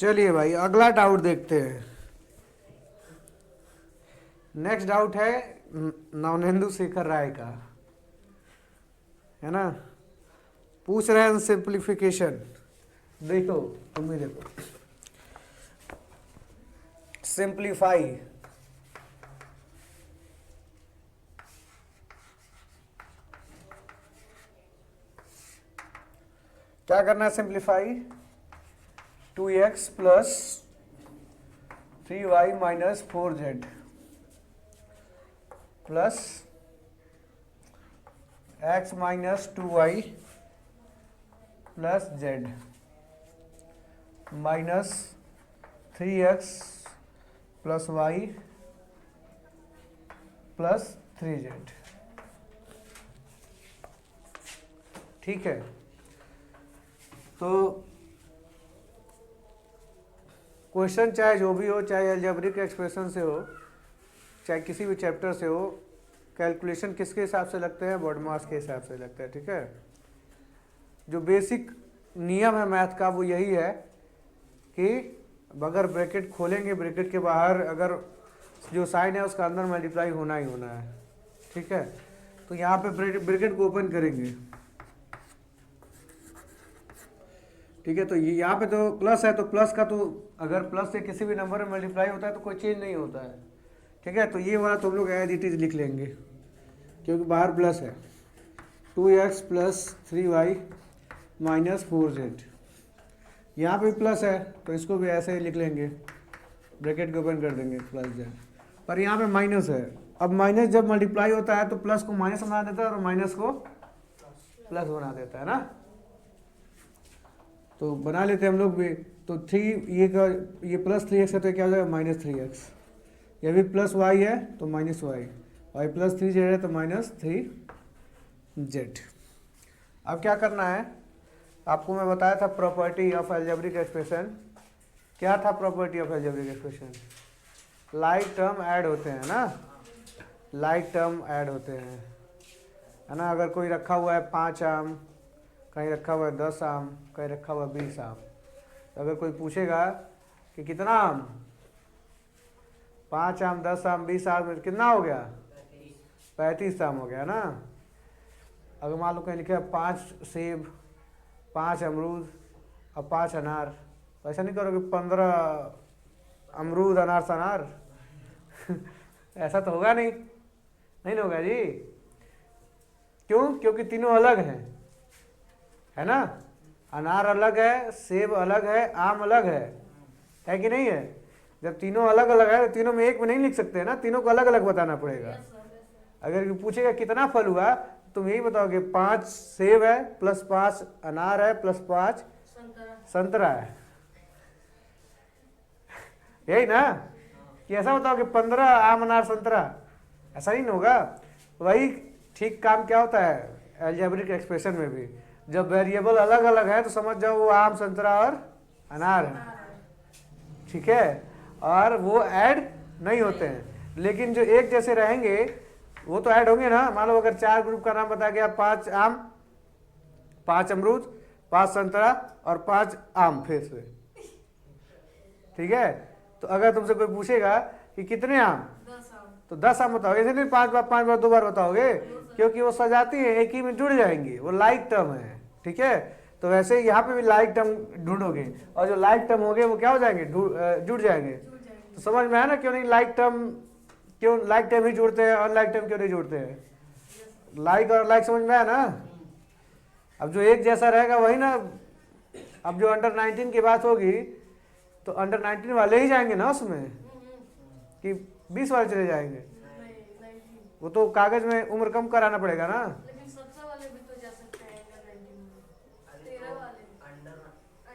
चलिए भाई अगला डाउट देखते हैं। नेक्स्ट डाउट है नवनेंदु शेखर राय का, है ना। पूछ रहे हैं सिंप्लीफिकेशन। देखो तुम भी देखो, सिंप्लीफाई। क्या करना है simplify? 2x plus 3y minus 4z plus x minus 2y plus z minus 3x plus y plus 3z। ठीक है, तो क्वेश्चन चाहे जो भी हो, चाहे अलजेब्रिक एक्सप्रेशन से हो, चाहे किसी भी चैप्टर से हो, कैलकुलेशन किसके हिसाब से लगते हैं? बॉडमास के हिसाब से लगता है। ठीक है, जो बेसिक नियम है मैथ का वो यही है कि अगर ब्रैकेट खोलेंगे, ब्रैकेट के बाहर अगर जो साइन है उसका अंदर मल्टीप्लाई होना ही होना है। ठीक है, तो यहाँ पे ब्रैकेट को ओपन करेंगे। ठीक है, तो ये यहाँ पे तो प्लस है, तो प्लस का तो अगर प्लस से किसी भी नंबर में मल्टीप्लाई होता है तो कोई चेंज नहीं होता है। ठीक है, तो ये वाला तुम लोग एज इट इज लिख लेंगे क्योंकि बाहर प्लस है। 2x plus 3y minus 4z, यहाँ पे प्लस है तो इसको भी ऐसे ही लिख लेंगे, ब्रैकेट को ओपन कर देंगे प्लस z। पर यहाँ पे माइनस है। अब माइनस जब मल्टीप्लाई होता है तो प्लस को माइनस बना देता है और माइनस को प्लस बना देता है ना। तो बना लेते हैं हम लोग भी। तो 3 ये प्लस 3x है तो क्या हो जाएगा? Minus 3x। ये भी प्लस y है तो माइनस y प्लस 3z है तो माइनस 3z। अब क्या करना है आपको मैं बताया था, प्रॉपर्टी ऑफ अलजेब्रिक एक्सप्रेशन। क्या था property of algebraic expression? Like term add होते हैं ना, लाइक टर्म ऐड होते हैं, है ना। अगर कोई रखा हुआ है 5 आम, कहीं रखा हुआ है 10 आम, कहीं रखा हुआ है 20 आम, तो अगर कोई पूछेगा कि कितना आम, 5 आम, 10 आम, 20 आम में कितना हो गया? 35 आम हो गया ना। अगर मान लो कहीं लिखा है 5 सेब, 5 अमरूद और 5 अनार, तो ऐसा नहीं करोगे 15 अमरूद अनार सनार ऐसा तो होगा नहीं, नहीं होगा जी। क्यों? क्योंकि तीनों अलग हैं, है ना। अनार अलग है, सेब अलग है, आम अलग है कि नहीं है? जब तीनों अलग अलग है तो तीनों में एक में नहीं लिख सकते ना, तीनों को अलग अलग बताना पड़ेगा। अगर पूछेगा कितना फल हुआ, तुम यही बताओगे 5 सेब है प्लस 5 अनार है प्लस 5 संतरा है, यही ना। कि ऐसा बताओगे 15 आम अनार संतरा, ऐसा ही नहीं होगा। वही ठीक काम क्या होता है अलजेब्रिक एक्सप्रेशन में भी, जब वेरिएबल अलग अलग है तो समझ जाओ वो आम संतरा और अनार है। ठीक है, और वो ऐड नहीं होते हैं, लेकिन जो एक जैसे रहेंगे वो तो ऐड होंगे ना। मान लो अगर 4 ग्रुप का नाम बता गया, 5 आम, 5 अमरूद, 5 संतरा और 5 आम फिर से। ठीक है, तो अगर तुमसे कोई पूछेगा कि कितने आम, तो 10 आम बताओगे, ऐसे नहीं 5 बार 2 बार बताओगे, क्योंकि वो सजाती है, एक ही में जुड़ जाएंगी, वो लाइक टर्म है। ठीक है, तो वैसे यहाँ पे भी लाइक टर्म ढूंढोगे और जो लाइक टर्म होंगे वो क्या हो जाएंगे? जुड़ जाएंगे। तो समझ में आया ना क्यों नहीं लाइक टर्म, क्यों लाइक टर्म ही जुड़ते हैं, अनलाइक टर्म क्यों नहीं जुड़ते हैं? लाइक और लाइक समझ में आया ना। अब जो एक जैसा रहेगा वही ना। अब जो अंडर 19 की बात होगी तो अंडर 19 वाले ही जाएंगे ना उसमें, कि 20 वाले चले जाएंगे? वो तो कागज में उम्र कम कराना पड़ेगा ना।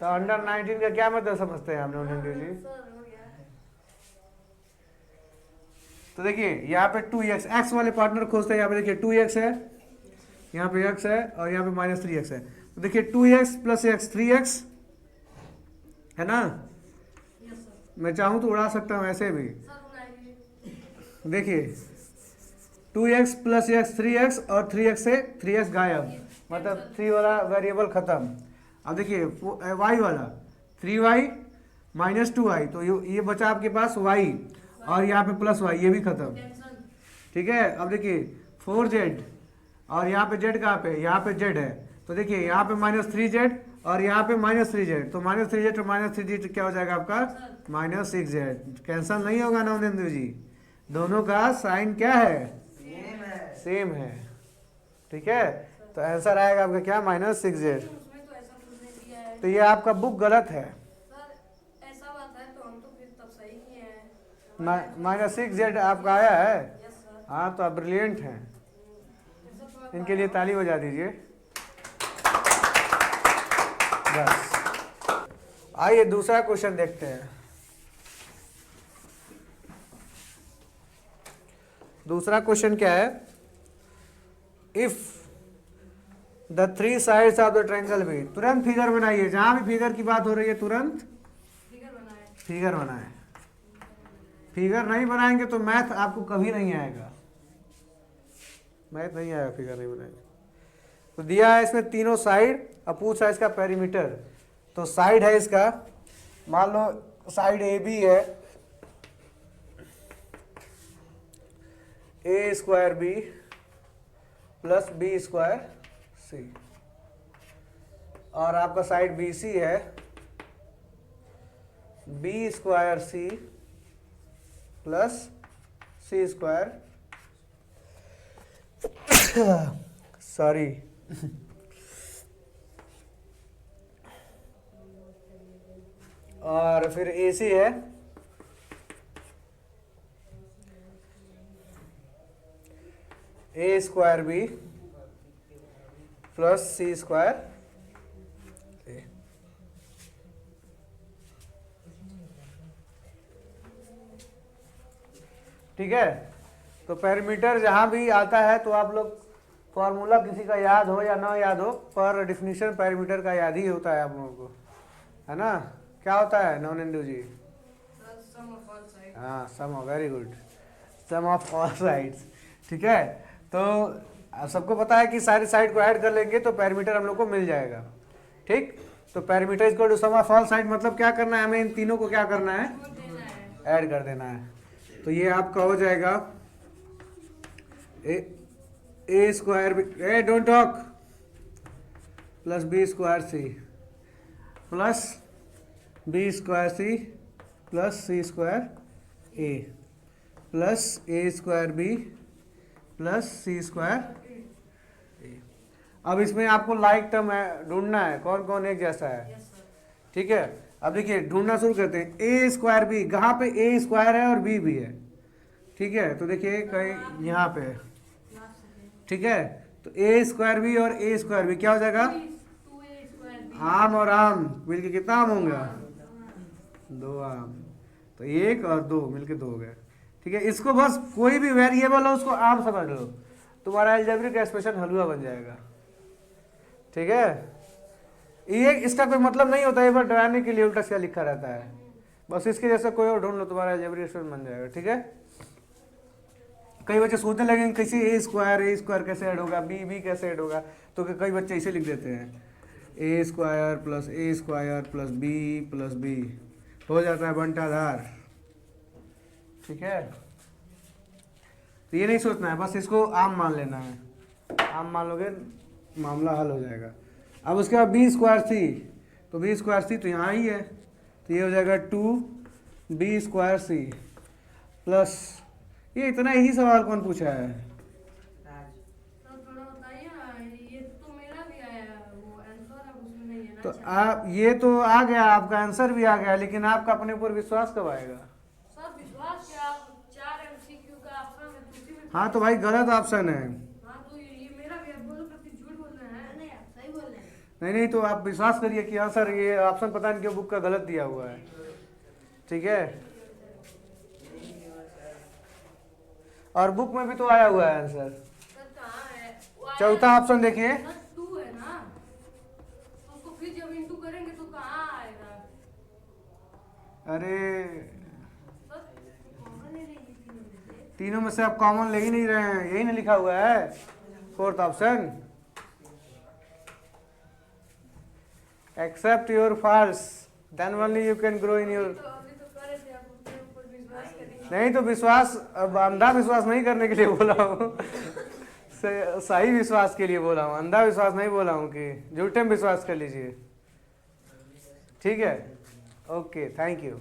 तो अंडर 19 का क्या मतलब समझते हैं हम लोग जी? तो देखिए यहाँ पे 2x, एक्स वाले पार्टनर खोजते हैं। यहाँ पे देखिए 2x है, यहाँ पे x है और यहाँ पे माइनस 3x है। तो देखिए 2x प्लस x 3x है ना। मैं चाहूँ तो उड़ा सकता हूँ ऐसे भी। देखिए 2x प्लस x 3x और 3x से 3x गायब, मतलब 3 वाला वेरिएबल खत्म। अब देखिए y वाला 3y -2i, तो ये बचा आपके पास y, और यहाँ पे प्लस y, ये भी खत्म। ठीक है, अब देखिए 4z, और यहाँ पे z कहाँ पे, यहाँ पे z है, तो देखिए यहाँ पे -3z और यहाँ पे -3z, तो -3z और -3z क्या हो जाएगा आपका -6z। कैंसल नहीं होगा नवनिंदु जी, दोनों का साइन क्या है, सेम है। ठीक है, तो आंसर आएगा आपका क्या -6z। तो ये आपका बुक गलत है, -6z आपका आया है। हाँ, तो आप ब्रिलियंट हैं, इनके लिए ताली बजा दीजिए। बस, आइए दूसरा क्वेश्चन देखते हैं। दूसरा क्वेश्चन क्या है, if the 3 sides of the triangle be, तुरंत फिगर बनाइए, जहां भी फिगर की बात हो रही है तुरंत फिगर बनाए। फिगर नहीं बनाएंगे तो मैथ आपको कभी नहीं आएगा, मैथ नहीं आएगा फिगर नहीं बनाएंगे। तो दिया है इसमें तीनों साइड, अब पूछा इसका पेरीमीटर। तो साइड है इसका, मान लो साइड ए बी है, a² b plus b² c, और आपका साइड बी सी है b² c plus c², sorry और फिर AC है a² b plus c² a। ठीक है, तो पेरीमीटर जहां भी आता है तो आप लोग फॉर्मूला किसी का याद हो या ना याद हो, पर डिफिनीशन पेरीमीटर का याद ही होता है आप लोगों को, है ना। क्या होता है नवनिंदु जी? हाँ, sum of, very good, sum of all sides. ठीक है, तो आप सबको पता है कि सारी साइड को ऐड कर लेंगे तो पेरीमीटर हम लोग को मिल जाएगा। ठीक, तो perimeter equal to sum of all side, मतलब क्या करना है हमें, इन तीनों को क्या करना है, ऐड कर देना है। तो ये आपका हो जाएगा a² b, don't talk, plus b² c plus b² c plus c² a plus a² b plus c² a। अब इसमें आपको लाइक टर्म ढूंढना है, कौन कौन एक जैसा है। ठीक है, अब देखिए ढूंढना शुरू करते हैं। a² b, कहाँ पे a² है और b भी है। ठीक है, तो देखिए कहीं यहाँ पे, ठीक है, तो a² b और a² b क्या हो जाएगा, आम और आम मिलके कितना आम होंगे, 2 आम, तो 1 और 2 मिलके 2 हो गए। ठीक है, इसको बस कोई भी वेरिएबल हो उसको आम समझ लो, तुम्हारा अलजेब्रिक एक्सप्रेशन हलवा बन जाएगा। ठीक है, ये इसका कोई मतलब नहीं होता है, एक बार डराने के लिए उल्टा सीधा लिखा रहता है, बस इसके जैसा कोई और ढूंढ लो, तुम्हारा अलजेब्रिक एक्सप्रेशन बन जाएगा। ठीक है, कई बच्चे सोचने लगेंगे कैसे a² कैसे ऐड होगा, b कैसे ऐड होगा, तो कई बच्चे इसे लिख देते हैं a² plus a² plus b plus b, हो जाता है बंटाधार। ठीक है, तो ये नहीं सोचना है, बस इसको आम मान लेना है, आम मान लोगे मामला हल हो जाएगा। अब उसके बाद b² c, तो b² c तो यहाँ ही है, तो ये हो जाएगा 2b² c प्लस, ये इतना ही सवाल कौन पूछा है, तो आप ये तो आ गया, आपका आंसर भी आ गया, लेकिन आपका अपने ऊपर विश्वास कब आएगा। हाँ, तो भाई गलत ऑप्शन है। नहीं, तो आप विश्वास करिए कि हाँ सर ये ऑप्शन पता नहीं क्यों बुक का गलत दिया हुआ है। ठीक है, और बुक में भी तो आया हुआ है आंसर। चौथा ऑप्शन देखिए, अरे तीनों में से आप कॉमन ले ही नहीं रहे हैं, यही नहीं लिखा हुआ है, 4th option, accept your falls then only you can grow in your. तो अभी तो कर रहे थे, आप अपने ऊपर विश्वास करिए। नहीं तो विश्वास, अब अंधा विश्वास नहीं करने के लिए बोला हूँ, सही विश्वास के लिए बोला हूँ, अंधा विश्वास नहीं बोला हूँ कि झूठे में विश्वास कर लीजिए। ठीक है, ओके, थैंक यू।